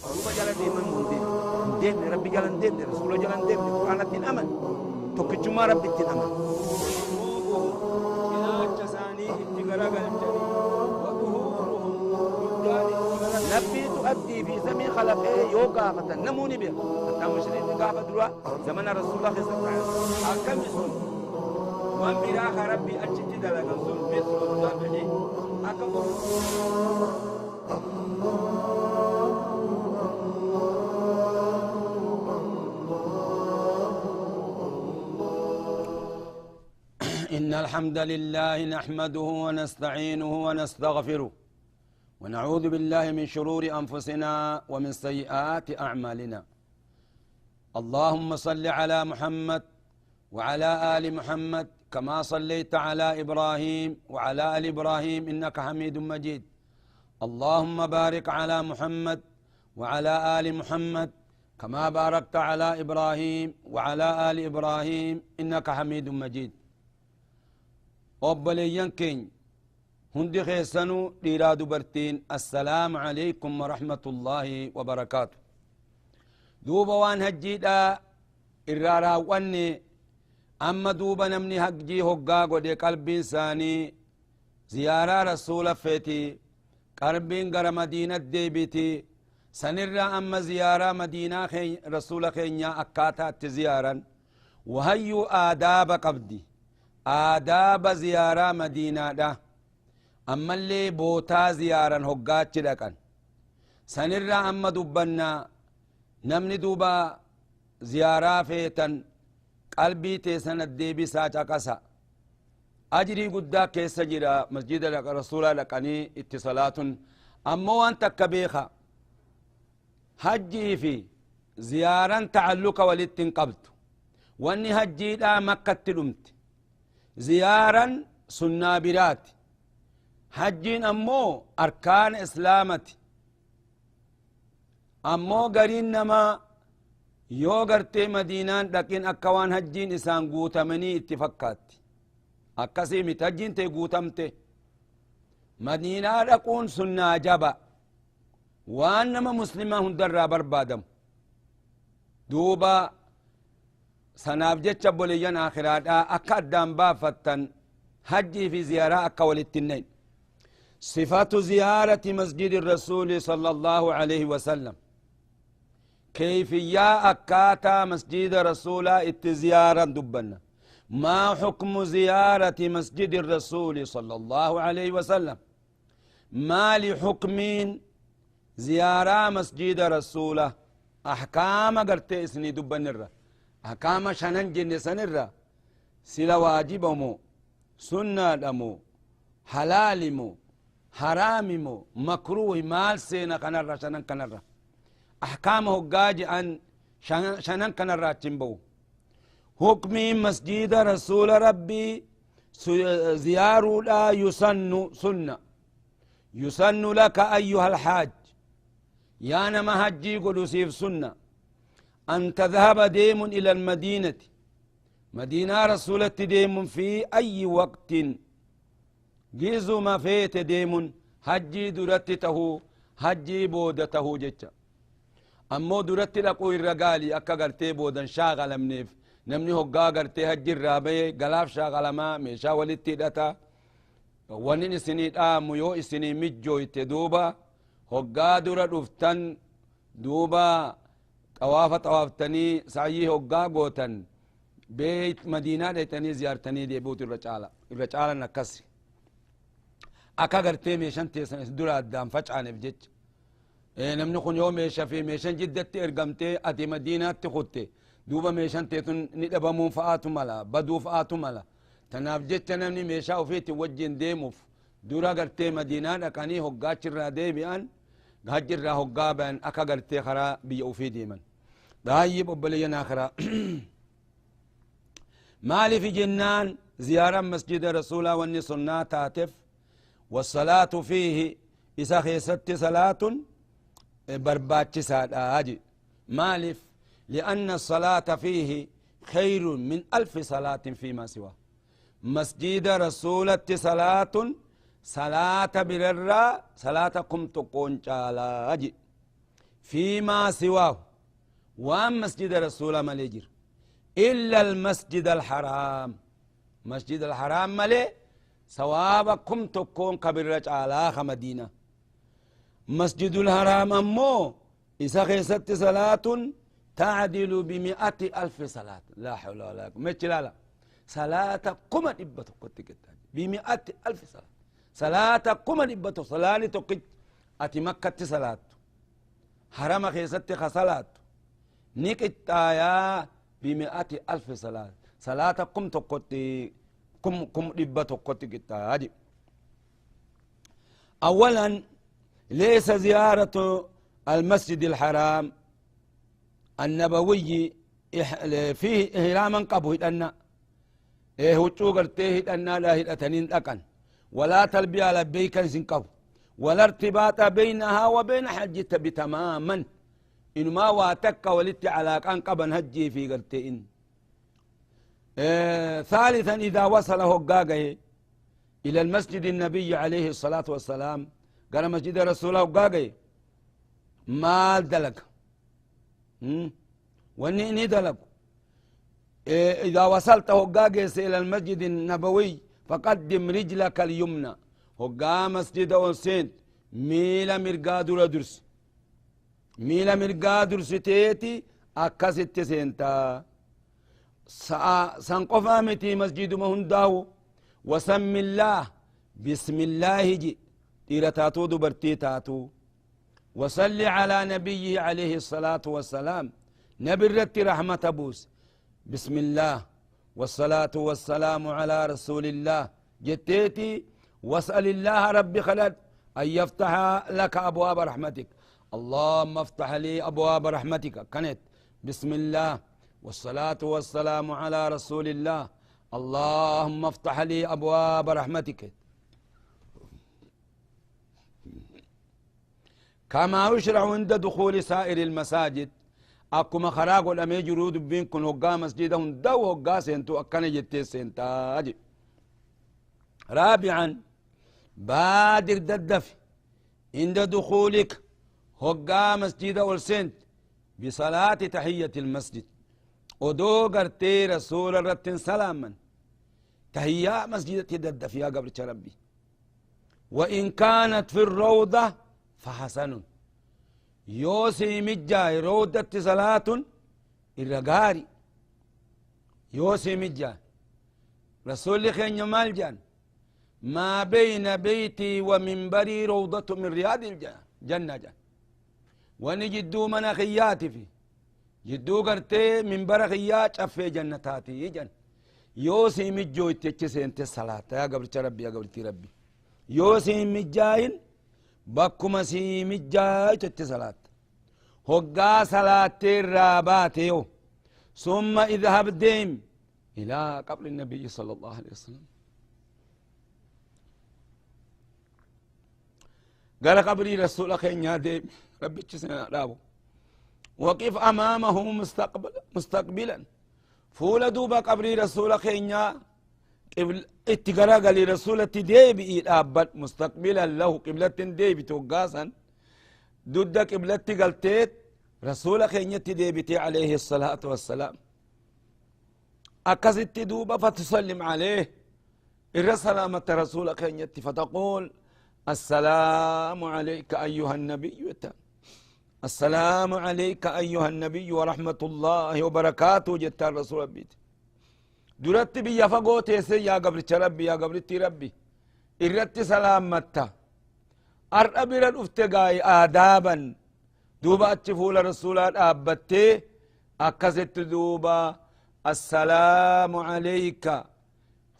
دوبا جلن ديما مندين دين ربي جلن دين رسول جلن دين قرآن الدين أمن توكجما ربي الدين أمن إلى جساني اتقرق الجري وظهورهم نبي تؤدي في زمن خلقه يوقع فتن نموني بها حتى مشرين قابة دروا زمن رسول الله صلى الله عليه وسلم أكم يسون وان براخ ربي أجد دلق الظلم مثل الضبع أكم إن الحمد لله نحمده ونستعينه ونستغفره ونعوذ بالله من شرور أنفسنا ومن سيئات أعمالنا اللهم صل على محمد وعلى آل محمد كما صليت على إبراهيم وعلى آل إبراهيم إنك حميد مجيد اللهم بارك على محمد وعلى آل محمد كما باركت على إبراهيم وعلى آل إبراهيم إنك حميد مجيد أبليان كين هندي خيسانو ديرا دبرتين السلام عليكم ورحمة الله وبركاته دوبا وان هجيدا إرارا واني أما دوبا نمني هجي هقاقو دي قلبين ساني زيارة رسول فيتي قربين غر مدينة ديبيتي سنرى أما زيارة مدينة رسول خينيا أكاتا تزيارا وهيو آداب قبدي آداب زيارة مدينة ده أما اللي بوتا زيارة هقات لكن سنرى أما دبنا نمني دوبا زيارة فيتن قلبي تيسن الديبي ساچا قسا أجري قدا كيس جرا مسجد رسول لكني اتصالات أما وانت كبيخا هجي في زيارة تعلق ولدتن قبض واني هجي دا مكة تلمت زيارا سنة برات حجين أمو أركان إسلامتي أمو قرين نما يو قرتي مدينان لكن أكوان حجين إسان قوتمني اتفقات أكسي متحجين تي قوتمتي مدينة لكون سنة جبا وانما مسلمة هندر بربادم دوبا سناف جتش بوليان آخرات أكاد دام بافتن حجي في زيارة أكوال التنين صفات زيارة مسجد الرسول صلى الله عليه وسلم كيفية أكاتا مسجد رسول اتزيارا دبنا ما حكم زيارة مسجد الرسول صلى الله عليه وسلم ما لحكمين زيارة مسجد رسول أحكام قرتي اسني دبنا الرّ أحكام شنن جن سنرة سلا واجب مو سنة مو حلال مو حرام مو مكروه مال سينا كنرة شنن كنرة أحكامه قاج أن شنن كنرة تنبو حكمي مسجد رسول ربي زيارو لا يسن سنة يسن لك أيها الحاج يا نما هجي قدسيف سنة أن تذهب ديم إلى المدينة مدينة رسولة ديم في أي وقت جيزو ما فيت ديم هجي درتته هجي بودته جتة أمو درت لقو الرقالي أكا قرتي بودن شاغل منيف نمني هقا قرتي هجي الرابي قلاف شاغل ما ميشا ولدتي دتا ونين سنين آمو يو سنين مجو يتدوبا هقا درت افتن دوبا طوافتني سعيه هقا قوتن بيت مدينة ديتني زيارتني دي بوت الرجالة نكسي أكا قرتي ميشان تيسن دورا الدام فجعان بجج نمني خون يوم ميشا في ميشان جدت ارقمتي أتي مدينة تخوتي دوبا ميشان تيتن ندبمون فآتو ملا بدو فآتو ملا تناف جج نمني ميشا وفيتي وجين ديموف دورا قرتي مدينة لكاني هقا چرا دي بيان هجر هقا بان أكا قرتي خرا بيو في ديمن دايب أبلينا آخرا مالي في جنان زيارة مسجد رسول واني سنة تاتف والصلاة فيه إسا خيست صلاة برباتش سادة مالف لأن الصلاة فيه خير من 1000 صلاة فيما سواه مسجد رسولة صلاة صلاة بررة صلاة قم تقون فيما سواه وان مسجد رسول مليجر إلا المسجد الحرام مسجد الحرام ملي سوابكم تكون قبل رجع مدينة مسجد الحرام أمو إذا خيست صلاة تعدل بمئة ألف صلاة لا حول ولا قوة لا لا صلاة قمت إبتو قد بمئة ألف صلاة صلاة قمت إبتو صلاة تقج أتي مكة صلاة حرام خيست خصلاة نكت آيا بمئة ألف صلاة صلاة قم تقد قم إبتو قد كتاج أولا ليس زيارة المسجد الحرام النبوي فيه إهراما قبه أن هجو قرته أن لا هدأتنين أكن ولا تلبية لبيك سنقب ولا ارتباط بينها وبين حجة بتماما إنما واتك ولدت على كان قبن هجي في قرتين ثالثا إذا وصل هقاقه إلى المسجد النبي عليه الصلاة والسلام قال مسجد رسول الله هقاقه ما دلق وني دلق إذا وصلت هقاقه إلى المسجد النبوي فقدم رجلك اليمنى هقا مسجد أنسينت ميلا مرقادو لدرس ميلا مرقادو ستيتي أكست سينتا سنقفا متي مسجد مهنداو وسم الله بسم الله جي تيرا تاتو دبرتي تاتو وصلي على نبيه عليه الصلاة والسلام نبرت رحمة بوس بسم الله والصلاة والسلام على رسول الله جتيتي واسأل الله ربي خلد أن يفتح لك أبواب رحمتك اللهم افتح لي أبواب رحمتك كانت بسم الله والصلاة والسلام على رسول الله اللهم افتح لي أبواب رحمتك كما يشرع عند دخول سائر المساجد أكما خراق الأمي جرود بينكم هقا مسجدهم دو هقا سنتو أكنا جتي سنتاج رابعا بادر ددف عند دخولك هقا مسجد والسنت بصلاة تحية المسجد ودو قرتي رسول الرتين سلاما تحية مسجد تددف يا قبل ربي وإن كانت في الروضة فحسن يوسي مجاي رودة صلاة الرقاري يوسي مجاي رسول خين مالجان ما بين بيتي ومنبري روضة من رياض الجنة جان ونجدو مناخياتي في جدو قرتي منبر خيات أفي جنتاتي جان يوسي مجو اتكسي انت الصلاة يا قبل ربي يا قبل ربي يوسي مجاين بكما سيمي جاي تتصلات هقا صلاة الرابات ثم اذهب ديم إلى قبر النبي صلى الله عليه وسلم قال قبري رسول خين يا ديم ربي تشسنا رابو وقف أمامه مستقبلا فول دوبا قبري رسول خين اتقرا قال رسول ديبي الابد مستقبلا له قبلة ديبي توقاسا ضد قبلة قلتيت رسول خينيت ديبتي عليه الصلاة والسلام أكست دوبا فتسلم عليه الرسلامة رسول خينيت فتقول السلام عليك أيها النبي السلام عليك أيها النبي ورحمة الله وبركاته جت الرسول بيت درت بي فقو تيسي يا قبرت ربي يا قبرتي ربي إرت سلامتا أرأبر الأفتقاي آدابا دوبا أتفول رسولات آبتي أكست دوبا السلام عليك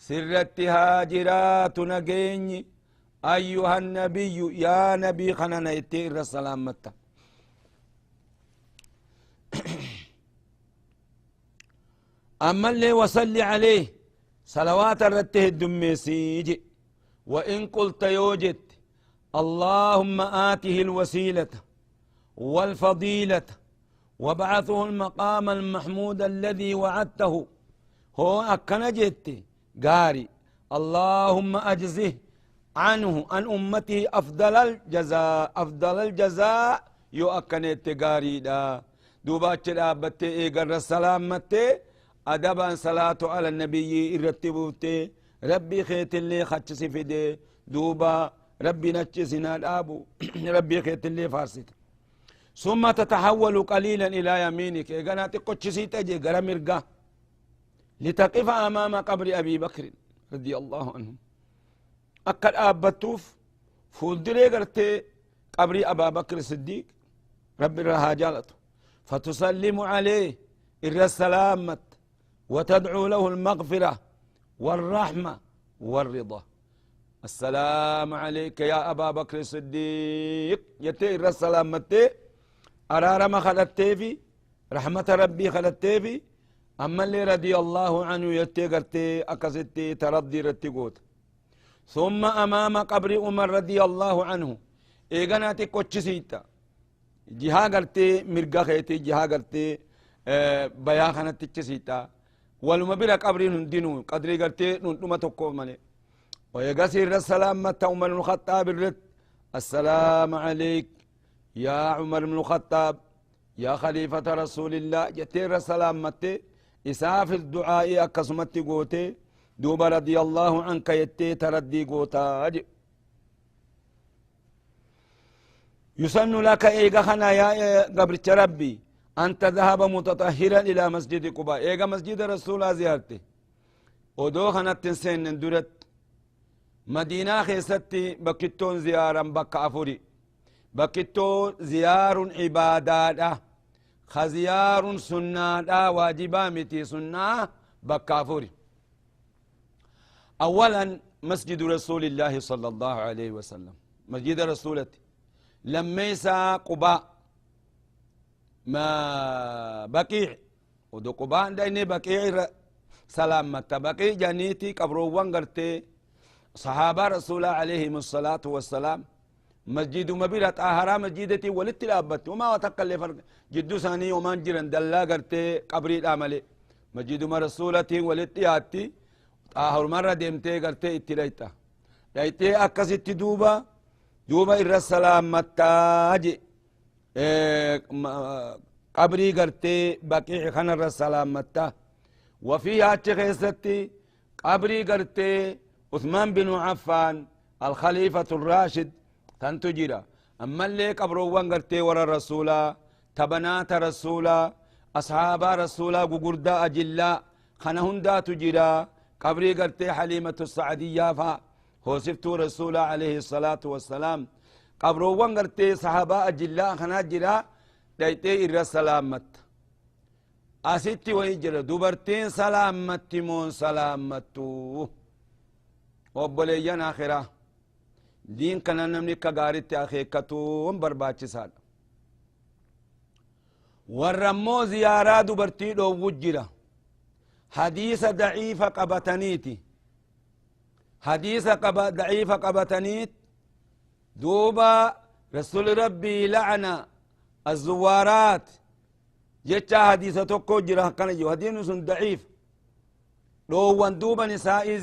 سرت هاجرات نجيني أيها النبي يا نبي خنانا يتير السلامتا أما اللي وصلي عليه صلوات الرته الدميسيج وإن قلت يوجد اللهم آته الوسيلة والفضيلة وبعثه المقام المحمود الذي وعدته هو أكنجت قاري اللهم أجزه عنه عن أمته أفضل الجزاء يو أكنت غاريدا دوبا تشرابت إيقر السلامت أدبا صلاة على النبي إرتبوت ربي خيت اللي خدش فيدي دوبا ربي نجسنا الأبو ربي خيت اللي فارست ثم تتحول قليلا إلى يمينك إيقنا تقوتشسيت أجي قرمرقا لتقف أمام قبر أبي بكر رضي الله عنه أكد آبتوف فولدري قرتي قبر أبا بكر الصديق ربي رها جالته فتسلم عليه إر السلامة وتدعو له المغفرة والرحمة والرضا السلام عليك يا أبا بكر الصديق يتي إر السلامة أرارم خلتي في رحمة ربي خلتي في أما اللي رضي الله عنه يتي قرتي أكستي تردي رتقوت ثم أمام قبر عمر رضي الله عنه إيغانا تكوتشسيتا جها قرتي مرقا خيتي جها قرتي بيا خانت تكسيتا ولما بلا قبر هندينو قدري قرتي ننتما تكو مالي ويقسر السلام متى عمر بن الخطاب الرد السلام عليك يا عمر بن الخطاب يا خليفة رسول الله جتير السلام متى إساف الدعاء أكسمت قوتي دوب رضي الله عنك يتي تردي قوتا يسن لك إيغا خنا يا قبر ربي أن تذهب متطهرا إلى مسجد قباء إيغا مسجد رسول زيارته ودو خنا تنسين ندرت مدينة خيستي بكتون زيارا بك أفوري بكتو زيار عبادات خزيار سنة واجبا متي سنة بك أفوري أولا مسجد رسول الله صلى الله عليه وسلم مسجد رسولتي لما يسا قباء ما بقيع ودو قباء ديني بقيع سلامة بقيع جانيتي قبروان قرتي صحابة رسول عليهم الصلاة والسلام مسجد مبيرة آهرا مسجدتي ولتلابت وما وتقل فرق جدو ثاني ومان جرن دلا قرتي قبري العملي مسجد ما رسولتي ولتياتي آهر مرة ديمتي قرتي اتليتا دايتي أكست دوبا إر السلام متاجي قبري قرتي بقيع خنر السلام متا وفيها تخيستي قبري قرتي عثمان بن عفان الخليفة الراشد تنتجرا أما اللي قبروان قرتي ورا الرسولة تبنات رسولا أصحاب رسولا قرداء أجلا خنهندا تجرا قبري قرتي حليمة السعدية فا هو سفتو رسولا عليه الصلاة والسلام قبروان قرتي صحابة أجلا خناجرا دايتي إر سلامت أسيتي ويجرا دوبرتين سلامت مون سلامتو وبليان آخرة دين كان نمني كغارت أخيكتو برباچ سال ورمو زيارة دوبرتي دو وجرا حديث ضعيف قبتنيتي حديث ضعيف قبتنيت دوبا رسول ربي لعنة الزوارات جتا حديث توكو جرا كان جو حديث ضعيف لو وندوبا نسائي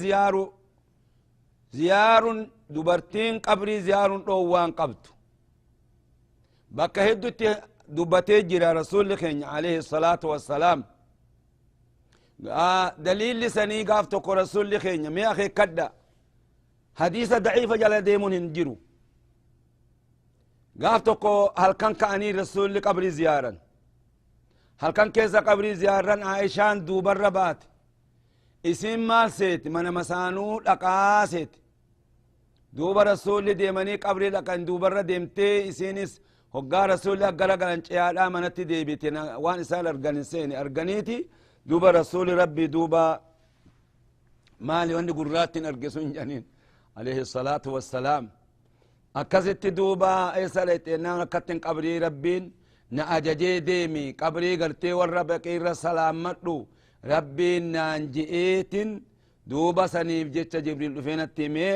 زيار دبرتين قبري زيار دوان قبط بك هدت دبتي جرا رسول خين عليه الصلاة والسلام دليل لسني قافتك رسول خين مي أخي كدا حديث ضعيف جل ديمون هنجرو قافتك هل كان كأني رسول قبري زيارا هل كان كيسا قبري زيارا عائشان دوبر ربات اسم مال سيت من مسانو لقاسيت دوبا رسول ديماني قبري لقان دوبا رديمتي اسينيس هقا رسول لقا لقلن چيادا منتي ديبتنا وان اسال ارغنسيني ارغنيتي دوبا رسول ربي دوبا مالي واني قرات ارغسون جانين عليه الصلاة والسلام اكزت دوبا ايسالت انا كتن قبري ربين نا اججي ديمي قبري قرتي والربك السلام مدو ربين نانجئيتن دوبا سنيف جيتش جبريل فين التيمي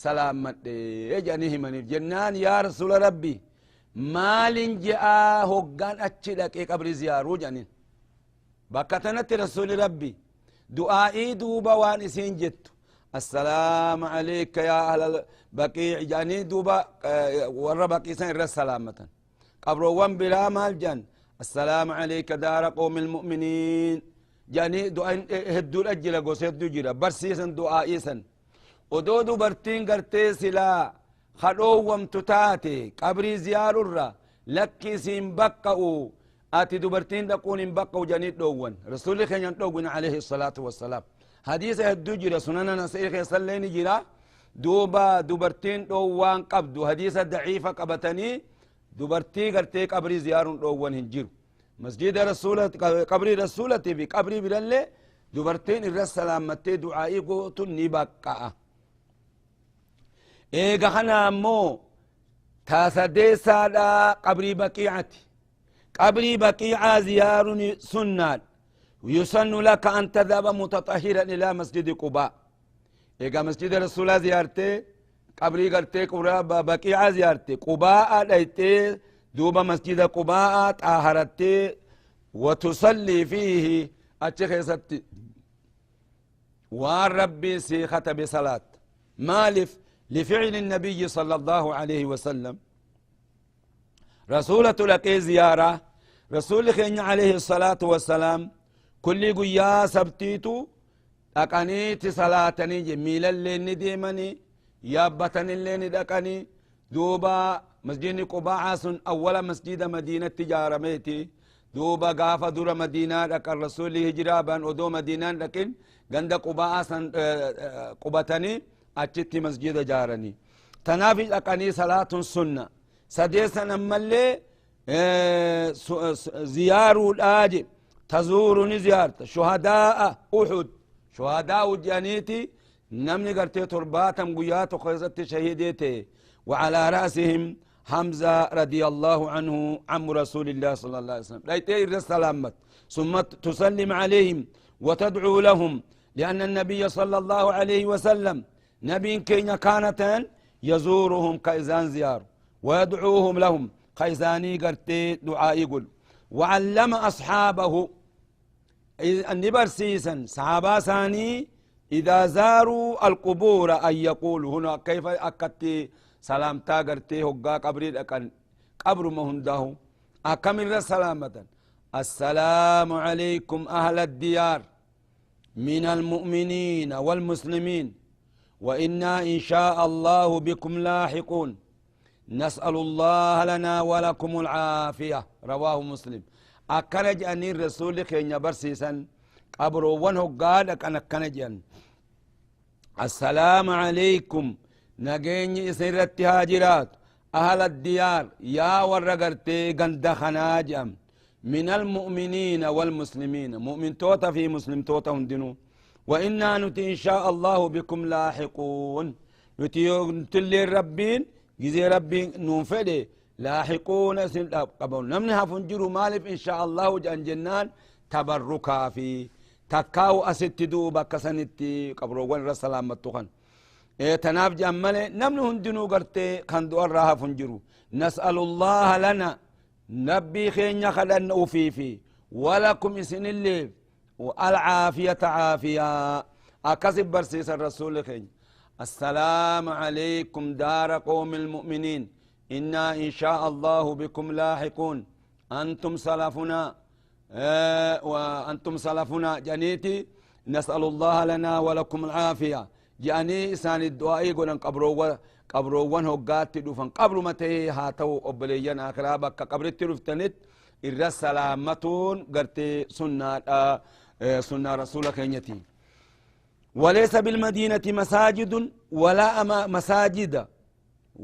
سلامت اجانيه منيف جنان يا رسول ربي مالين جاء هقان اتشلك قبر زيارو جانين بكتنت رسول ربي دعائي دوبا وانسين جت السلام عليك يا أهل البقيع جاني دوبا ورى بقيسان الرس سلامة قبروان بلا مال جان السلام عليك دار قوم المؤمنين جاني دعاء هدو الأجل قوسيد جرا برسيسا دعائيسا ودو دبرتين قرتي سلا خلو ومتتاتي قبري زيار الرا لكي سين بقعو آتي دبرتين دقون بقعو جانيت دوون رسول خيان دوون عليه الصلاة والسلام حديث هدو جرا سننا نسيخ يسلين جرا دوبا دبرتين دوان قبدو حديث ضعيفة قبتني دبرتي قرتي قبري زيار دوون هنجيرو مسجد رسولة قبري رسولة في قبري بلالي دبرتين الرسالة متي دعائي قوتو نبقى ايغا خنا مو تاسدي سادا قبري بقيعتي قبري بقيعة زيار سنة ويسن لك أن تذهب متطهرا إلى مسجد قباء ايغا مسجد رسولة زيارتي قبري قرتي بقيعة زيارتي قباء دايتي دوبا مسجد قباء طهرتي وتصلي فيه اتخذت والربي سيخت بصلاة مالف لفعل النبي صلى الله عليه وسلم رسولة لك زيارة رسول خين عليه الصلاة والسلام كل قيا سبتيتو أقنيت صلاتني جميلا اللي نديمني يابتني اللي ندقني دوبا مسجد قباء سن أول مسجد مدينة تجارة ميتي دوبا قافة دور مدينة لك الرسول هجرابا ودو مدينة لكن قند قباء سن قبتني أجت مسجد جارني تنافي أقني صلاة سنة سديسا نمالي زيار الآجب تزورني زيارة شهداء أحد شهداء جانيتي نمني قرتي ترباتم قيات وخيزت شهيديتي وعلى رأسهم حمزة رضي الله عنه عم رسول الله صلى الله عليه وسلم ليتي السلامت ثم تسلم عليهم وتدعو لهم لأن النبي صلى الله عليه وسلم نبي كينا كانت يزورهم كيزان زيار ويدعوهم لهم كيزاني قرتي دعاء يقول وعلم أصحابه النبر سيسا صحابا ثاني إذا زاروا القبور أن يقولوا هنا كيف أكدتي سلامتا قرتي هقا قبري لكن قبر ما هنده أكمل سلامة السلام عليكم أهل الديار من المؤمنين والمسلمين وإنا إن شاء الله بكم لاحقون نسأل الله لنا ولكم العافية رواه مسلم أكنج أن الرسول خين برسيسا قبر ونهقا لكن أكنج السلام عليكم نجيني سيرت هاجرات أهل الديار يا ورقرتي قند خناجم من المؤمنين والمسلمين مؤمن توتا في مسلم توتا هندنو وإنا نتي إن شاء الله بكم لاحقون نتي تلي الربين جزي ربي ننفدي لاحقون سن قبل نمنها فنجروا مالف إن شاء الله جنان تبركا في تكاو أست دوبا كسنتي قبرو ون رسلام متوخن تناف جمالي نمن هندنو قرتي خندو الراها فنجرو نسأل الله لنا نبي خين خلن في ولكم اسن اللي والعافية عافية أكسب برسيس الرسول خين السلام عليكم دار قوم المؤمنين إنا إن شاء الله بكم لاحقون أنتم سلفنا وأنتم سلفنا جنيتي نسأل الله لنا ولكم العافية جاني إسان الدعاء يقولن قبرو وانه قاتي دوفن قبرو متى هاتو أبليين آخرها بكا قبرت رفتنت الرس سلامتون قرتي سنة رسول خينيتي وليس بالمدينة مساجد ولا مساجد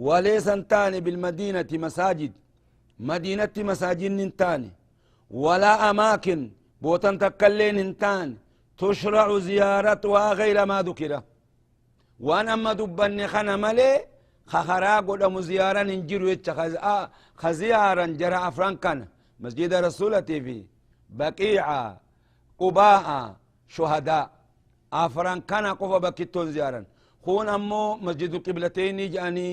وليس انتاني بالمدينة مساجد مدينة مساجد انتاني ولا أماكن بوتن تكلين انتان تشرع زيارتها غير ما ذكر وانا اما دبني خنا ملي خخرا قدام زيارة ننجرو خزيارا جرى أفرانكان مسجد رسولتي في بقيعة قباء شهداء أفرانكان قفا بكتون زيارا خون أمو مسجد القبلتين جاني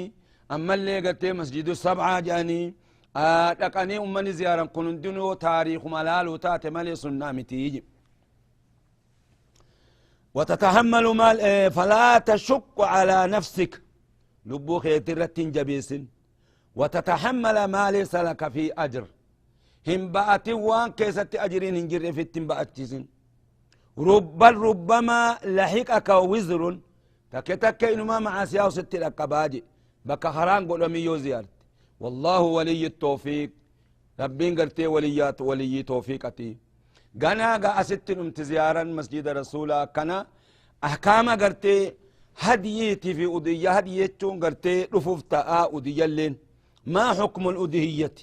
أما اللي قلت مسجد السبعة جاني لقاني أمني زيارا قنون دنو تاريخ ملال وتات ملي سنامي تيجي وتتحمل مال فلا تشق على نفسك لبو خيترت جبيس وتتحمل ما ليس لك في أجر هم بأتي وان كيست أجرين هنجر في التنبأتشزن ربما لحقك وزر تكتك إنما مع سياو ست الأقباجي بك خران قلمي يوزيارت والله ولي التوفيق ربين قرتي وليات ولي توفيقتي قنا قا أست زيارا مسجد رسولا كنا أحكام قرتي هديتي في أدية هديتون قرتي رفوف تاء أدية اللين ما حكم الأدهية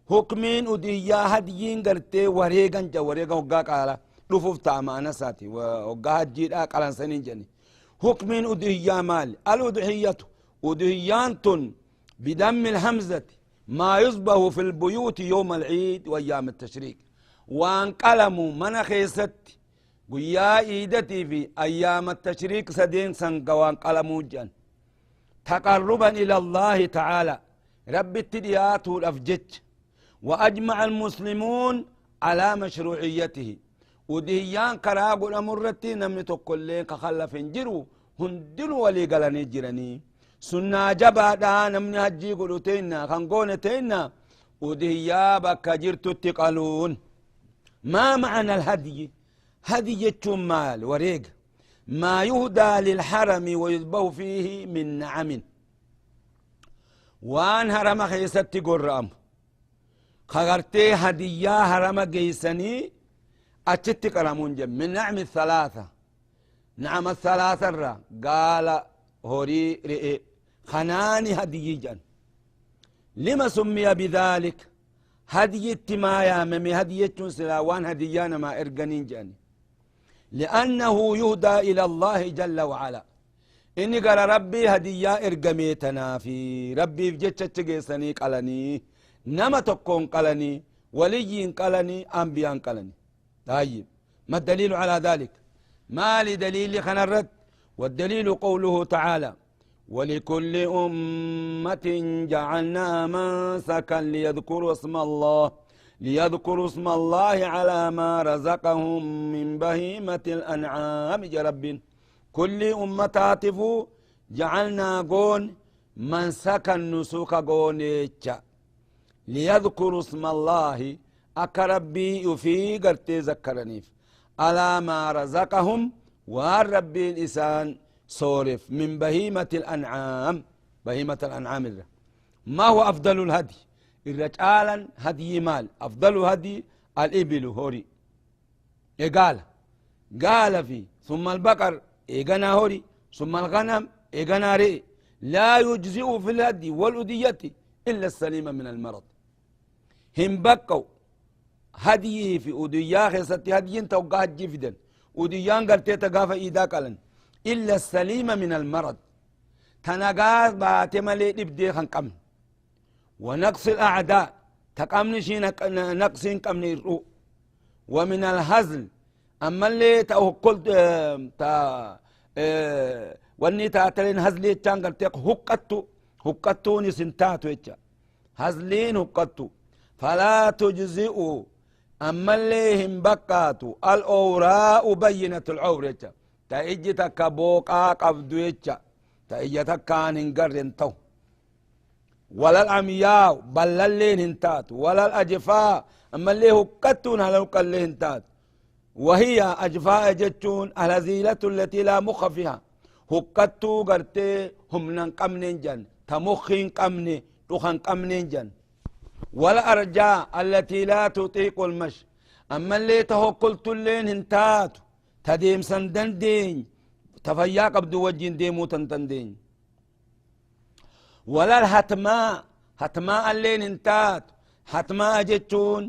حكمين أدية هديين قرتي وريقا جا وريقا وقاك على رفوف تاء معنا ساتي وقاها جيد على سنين جني حكمين أدهية مال الأدهية أدهيان بدم الهمزة ما يصبه في البيوت يوم العيد وأيام التشريك وان قلموا من خيست قيا إيدتي في أيام التشريك سدين سنقوان قلموا جان تقربا إلى الله تعالى رب التديات والأفجج وأجمع المسلمون على مشروعيته ودهيان كراغ الأمرتي نمني تقلين كخلف انجروا هندلوا ولي قلني جرني سنة جبا دا نمني هجي قلوتينا خنقونتينا ودهيا بكا جرتو تقالون ما معنى الهدي هدي مال وريق ما يهدى للحرم ويذبه فيه من نعم وان هرم خيستي قرام خغرتي هديا هرم قيسني أتشتي قرامون جم من نعم الثلاثة نعم الثلاثة را قال هوري رئي خناني هدي جن لما سمي بذلك هديت ما يا ممي هديت سلاوان هديانا ما ارقنين جاني لأنه يهدى إلى الله جل وعلا إني قال ربي هديا ارقميتنا في ربي في جتشت قيساني قلني نما تكون قلني ولي قلني أنبياء قلني طيب ما الدليل على ذلك ما لدليل خنرت والدليل قوله تعالى ولكل أمة جعلنا منسكا ليذكروا اسم الله على ما رزقهم من بهيمة الأنعام رب كل أمة تعطفوا جعلنا قون منسكا نسوك قونيتشا ليذكروا اسم الله أكربي يفي قرتي ذكرنيف على ما رزقهم والرب الإسان صورف من بهيمة الأنعام بهيمة الأنعام ما هو أفضل الهدي الرجالا هدي مال أفضل هدي الإبل هوري قال في ثم البقر إيقنا هوري ثم الغنم إيقنا رئي لا يجزئ في الهدي والأدية إلا السليم من المرض هم بقوا هدي في أديا خيستي هدي توقع جفدا أديان قلتي تقافى إيدا قلن إلا السليم من المرض تنقاس باتمالي نبدي خنقم ونقص الأعداء تقامني شي نقصين قمني الرؤ ومن الهزل أما اللي قلت واني تاتلين هزلي تشانقل تيق هقتوني سنتاتو يتشا هزلين هقتو فلا تجزئوا أما اللي هم بقاتو الأوراء بينة العور يتشا تأجتك بوقا قبدو يتشا تأجتك كان انقرن تو ولا العمياء بل اللي انتات ولا الأجفاء أما اللي هقتون هلو اللي انتات وهي أجفاء جتون الهزيلة التي لا مخ فيها هقتو قرتي هم ننقمنين جن تمخين قمني تخن قمنين جن والأرجاء التي لا تطيق المشي أما اللي تهقلت اللين انتات تديم سندندين تفيا قبدو وجين ديمو تنتندين ولا الهتماء اللين انتات هتماء جتون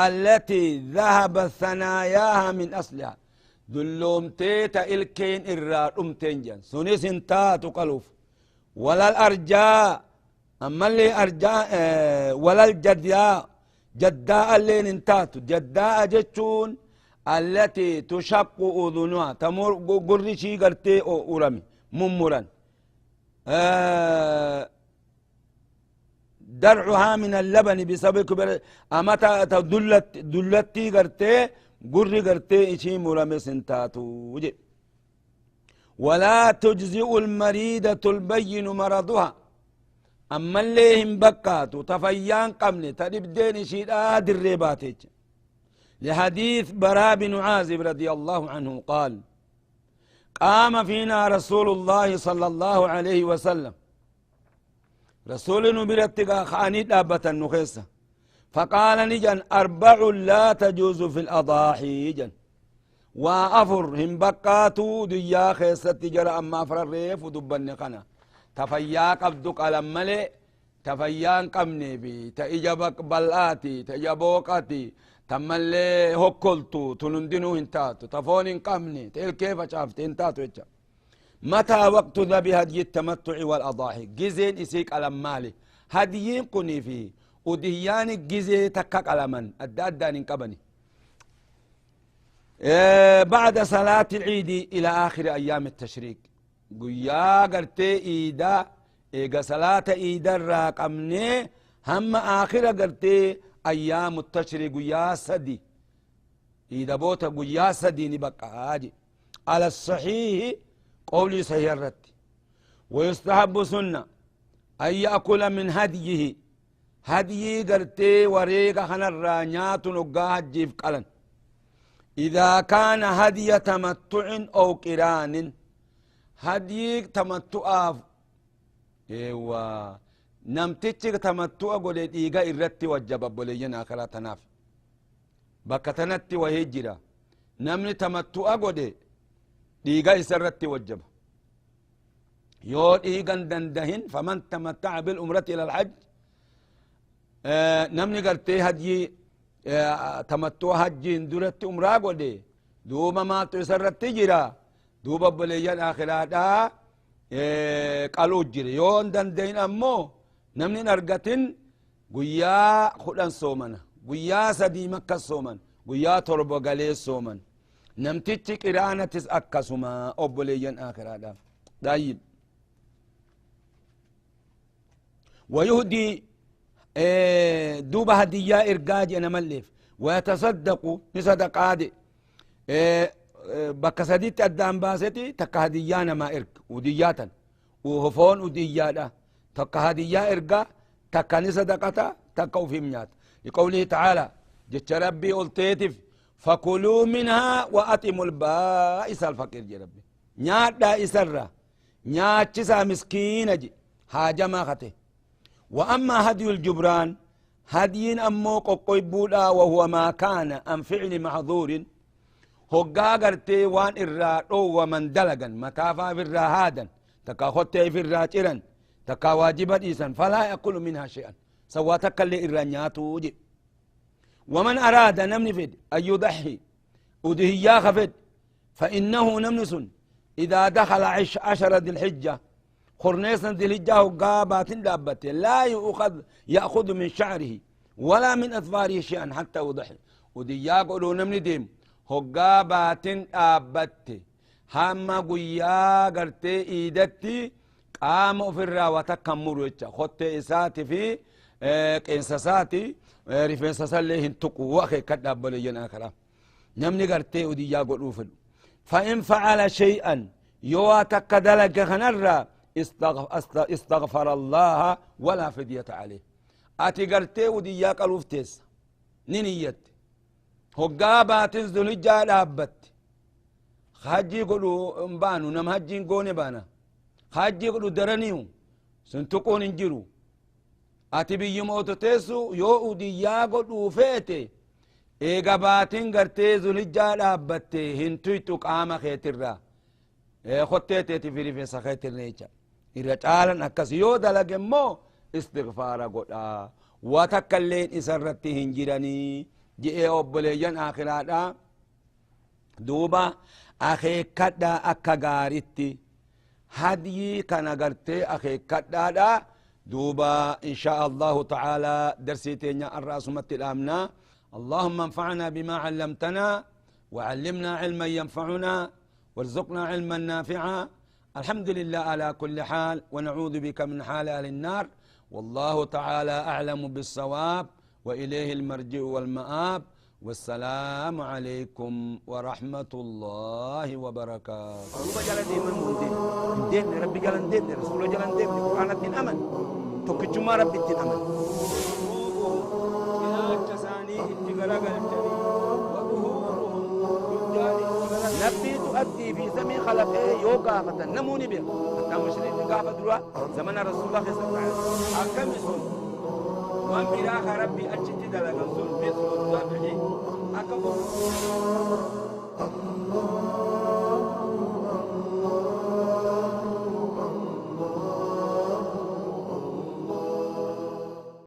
التي ذهب ثناياها من أصلها دلوم تيتا إلكين إرار تنجن سنس انتات قلوف ولا الأرجاء أما اللي أرجاء ولا الجداء جداء اللين انتات جداء جتون التي تشق أذنها تمر قرشي قرتي أورمي ممرا درعها من اللبن بسبب كبر أما دلتي قرتي قري قرتي إشي مرمي سنتاتو ولا تجزئ المريدة البين مرضها أما اللي هم بكاتو تفيان قمني تدبدين شيء آدر ريباتيج لحديث براء بن عازب رضي الله عنه قال قام فينا رسول الله صلى الله عليه وسلم رسول نبرتك خاني دابة النخيسة فقال نجن أربع لا تجوز في الأضاحي جن وأفر هم بقاتو ديا خيسة تجرى أما أفر الريف ودبن قنا تفيا قبدك على ملئ تفيان قمني بي تأجبك بلآتي تأجبوقاتي تملي هكولتو تنندنو انتاتو تفون قمني تقل كيف شافت انتاتو اتشا متى وقت ذبي هدي التمتع والأضاحي جزين إسيك على مالي هديين قني فيه ودياني جزي تكك على من الدادان انقبني بعد صلاة العيد إلى آخر أيام التشريك قيا قرتي إيدا إيقا صلاة إيدا الراقمني هم آخر قرتي أيام التشريك قيا سدي إيدا بوتا قيا سدي نبقى هاجي على الصحيح قولي سيرت ويستحب سنة أن يأكل من هديه هدي قرتي وريقا خنا الرانيات نقاها جيف قلن إذا كان هدي تمتع أو قران هدي تمتع ايوا نمتج تمتع قول إيقا إرتي وجب بوليين آخرا تناف بكتنتي وهجرة نمني تمتع قول إيقا إسرتي وجب يود إيقا دندهن فمن تمتع بالأمرة إلى الحج نمني قرتي هدي تمتع هجين درت أمرا قول دوما ما تسرتي جرا دوبا بوليين آخرا دا قالوا جري يون دندين أمو نمني نرقتن قويا خلان صومنا قويا سدي مكة صومن قويا تربو قلي صومن نمتيتش قرانة تسأكسما أبوليين آخر هذا طيب ويهدي دوبا هدية إرقاج أنا ملف ويتصدق نصدق عادي بكا سديت أدام باستي تكا هديانا ما إرق ودياتا وهفون ودياتا تكا هديا إرقا تكا نصدقتا تكا وفهميات لقوله تعالى جت ربي قلتيتف فكلوا منها وأتموا البائس الفقير جي ربي نيات دا إسرة نيات چسا مسكين جي حاجة ما خته وأما هدي الجبران هدين أمو قويبودا وهو ما كان أن فعل محظور هقا قرتي وان إرادو ومن دلقا متافا في الراهادا تكا خطي في الراجرا تكا واجبا إيسان فلا يأكل منها شيئا سوى تكالي إرانياتو جي ومن أراد نمنفد أن يضحي ودهيا خفد فإنه نمنس إذا دخل 10 ذي الحجة خرنيسا ذي الحجة وقابات دابته لا يأخذ من شعره ولا من أظفاره شيئا حتى يضحي ودهيا قولوا نمني ديم قابات دابته هما قويا قرتي إيدتي قاموا في الراوة كمروا خطي إساتي في قينساساتي رفنساسا اللي هنتقوا وخي كداب بليين آخرا نمني قرتي وديا قلوا فلو فإن فعل شيئا يواتك دلق خنرا استغفر الله ولا فدية عليه أتي قرتي وديا قلوا فتيس نينيت هقابات الزلجة لابت خاجي قلوا انبانو نم هجين قوني بانا خاجي قلوا درنيو سنتقون انجرو ati biyyi moototeessu yoo udiyyaa godhuu feete eega baatin gartee zulijjaa dhaabbatte hin tuyxu qaama keetirraa kotteeteeti fi rifeensa keetirra jecha irra caalan akkas yoo dalage immoo istigfaara godhaa waa takka illeen isarratti hin jiranii je'ee obboleeyyan aakiraadha duuba akeekkadhaa akka gaaritti hadyii kana gartee akeekkadhaadha دوبا إن شاء الله تعالى درسيتين الرأس الأمنا اللهم انفعنا بما علمتنا وعلمنا علما ينفعنا وارزقنا علما نافعا الحمد لله على كل حال ونعوذ بك من حال أهل النار والله تعالى أعلم بالصواب وإليه المرجع والمآب والسلام عليكم ورحمة الله وبركاته. ربي جلن دين ربي جلن دين رسول جلن دين قرآن الدين أمن تكجما ربي تنمن نبي تؤدي في سمي خلقه يوقع فتن نموني بيه حتى مشرين قافة دروا زمن رسول الله صلى الله عليه وسلم أكم يسون وان براخ ربي أجت دلقا سن مثل الذبح أكم